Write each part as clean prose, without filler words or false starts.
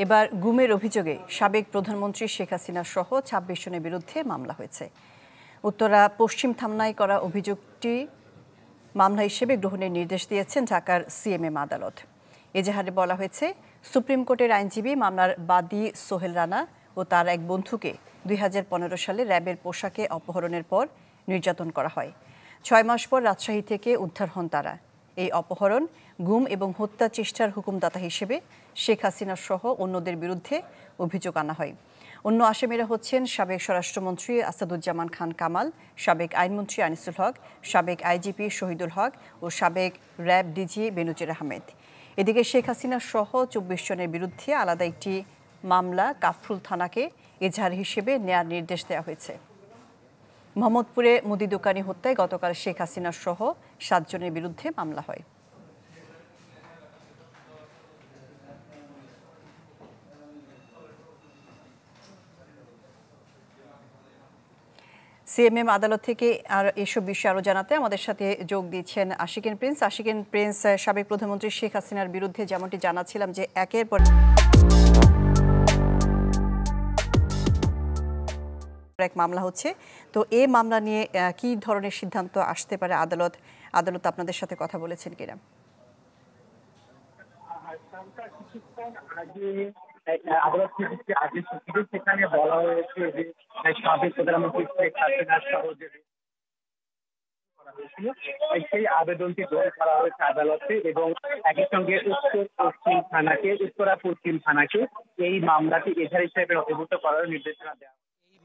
এবার গুমের অভিযোগে সাবেক প্রধানমন্ত্রী শেখ হাসিনা সহ ২৬ জনের বিরুদ্ধে মামলা হয়েছে। উত্তরা পশ্চিম থানায় করা অভিযোগটি মামলা হিসেবে গ্রহণের নির্দেশ দিয়েছেন ঢাকার সিএমএম আদালত। এজাহারে বলা হয়েছে, সুপ্রিম কোর্টের আইনজীবী মামলার বাদী সোহেল রানা ও তার এক বন্ধুকে ২০১৫ সালে র্যাবের পোশাকে অপহরণের পর নির্যাতন করা হয়। ৬ মাস পর রাজশাহী থেকে উদ্ধার হন তারা। এই অপহরণ, গুম এবং হত্যা চেষ্টার হুকুমদাতা হিসেবে শেখ হাসিনা সহ অন্যদের বিরুদ্ধে অভিযোগ আনা হয়। অন্য আসামিরা হচ্ছেন সাবেক স্বরাষ্ট্রমন্ত্রী আসাদুজ্জামান খান কামাল, সাবেক আইনমন্ত্রী আনিসুল হক, সাবেক আইজিপি শহীদুল হক ও সাবেক র্যাব ডিজি বেনজির আহমেদ। এদিকে শেখ হাসিনা সহ ২৪ জনের বিরুদ্ধে আলাদা একটি মামলা কাফরুল থানাকে এজাহার হিসেবে নেয়ার নির্দেশ দেওয়া হয়েছে। মোহাম্মদপুরে মুদি দোকানি হত্যায় গতকাল শেখ হাসিনা সহ ৭ জনের বিরুদ্ধে মামলা হয়। সিএমএম আদালত থেকে আর এসব বিষয়ে আরো জানাতে আমাদের সাথে যোগ দিচ্ছেন আশিকিন প্রিন্স। আশিকিন প্রিন্স, সাবেক প্রধানমন্ত্রী শেখ হাসিনার বিরুদ্ধে যেমনটি জানাচ্ছিলাম যে একের পর এক মামলা হচ্ছে, তো এই মামলা নিয়ে কি ধরনের সিদ্ধান্ত আসতে পারে? আদালত আপনাদের সাথে কথা বলেছেন কিনা? আদালত সেখানে বলা হয়েছে যে সাবেক প্রধানমন্ত্রী শেখ হাসিনা সহ সেই আবেদনটি গ্রহণ করা হয়েছে আদালতে এবং একই সঙ্গে উত্তরা পশ্চিম থানাকে এই মামলাটি এজাহার হিসেবে নথিভুক্ত করার নির্দেশনা দেওয়া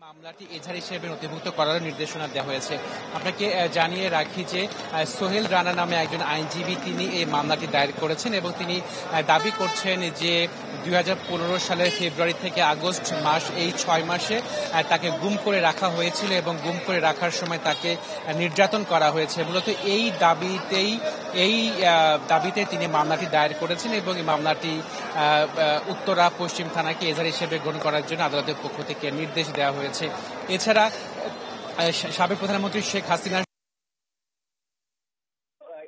মামলাটি এজাহার হিসেবে নথিভুক্ত করার নির্দেশনা দেওয়া হয়েছে। আপনাকে জানিয়ে রাখি যে সোহেল রানা নামে একজন আইনজীবী তিনি এই মামলাটি দায়ের করেছেন এবং তিনি দাবি করছেন যে ২০১৫ সালের ফেব্রুয়ারি থেকে আগস্ট মাস, এই ৬ মাসে তাকে গুম করে রাখা হয়েছিল এবং গুম করে রাখার সময় তাকে নির্যাতন করা হয়েছে। মূলত এই দাবিতে তিনি মামলাটি দায়ের করেছেন এবং এই মামলাটি উত্তরা পশ্চিম থানাকে এজাহার হিসেবে গ্রহণ করার জন্য আদালতের পক্ষ থেকে নির্দেশ দেওয়া হয়েছে। এছাড়া সাবেক প্রধানমন্ত্রী শেখ হাসিনা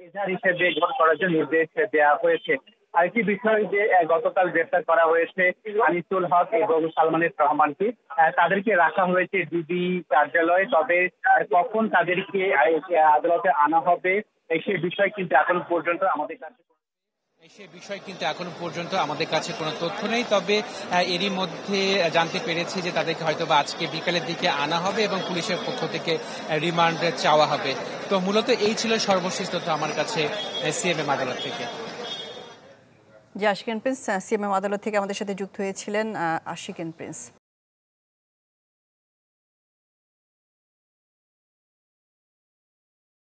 এজাহার হিসেবে গ্রহণ করার জন্য নির্দেশ দেওয়া হয়েছে। আরেকটি বিষয় যে গতকাল গ্রেফতার করা হয়েছে আনিসুল হক এবং সালমানের রহমানকে, তাদেরকে রাখা হয়েছে ডিবি কার্যালয়ে। তবে কখন তাদেরকে আদালতে আনা হবে সে বিষয় কিন্তু এখনো পর্যন্ত আমাদের কাছে কোনো তথ্য নেই। তবে এরই মধ্যে জানতে পেরেছি যে তাদেরকে হয়তো বা আজকে বিকালের দিকে আনা হবে এবং পুলিশের পক্ষ থেকে রিমান্ড চাওয়া হবে। তো মূলত এই ছিল সর্বশেষ তথ্য আমার কাছে সিএমএম আদালত থেকে। যে আশিকিন প্রিন্স, সিএমএম আদালত থেকে আমাদের সাথে যুক্ত হয়েছিলেন আশিকিন প্রিন্স।